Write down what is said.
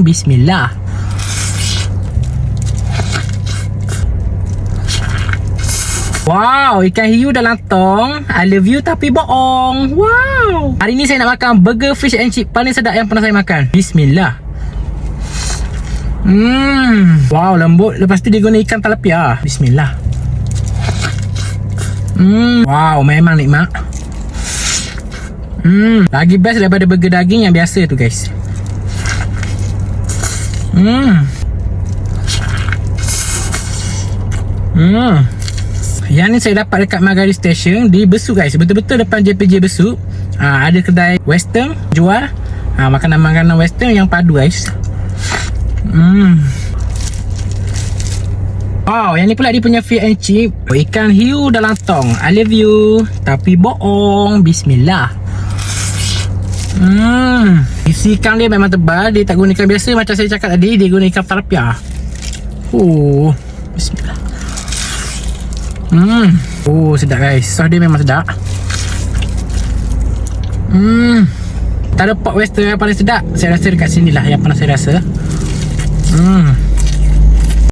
Bismillah. Wow, ikan hiu dalam tong. I love you tapi bohong. Wow. Hari ni saya nak makan burger fish and chip paling sedap yang pernah saya makan. Bismillah. Wow, lembut. Lepas tu dia guna ikan tilapia. Bismillah. Wow, memang nikmat. Lagi best daripada burger daging yang biasa tu, guys. Yang ni saya dapat dekat Margaret Station di Besut, guys. Betul-betul depan JPJ Besut. Ada kedai western jual makanan-makanan western yang padu, guys. Wow, yang ni pula dia punya fish and chip. Ikan hiu dalam tong. I love you tapi bohong. Bismillah. Isi ikan dia memang tebal. Dia tak guna ikan biasa macam saya cakap tadi. Dia guna ikan tilapia. Bismillah. Sedap, guys. Sos dia memang sedap. Tak ada pork western yang paling sedap. Saya rasa dekat sini lah yang pernah saya rasa.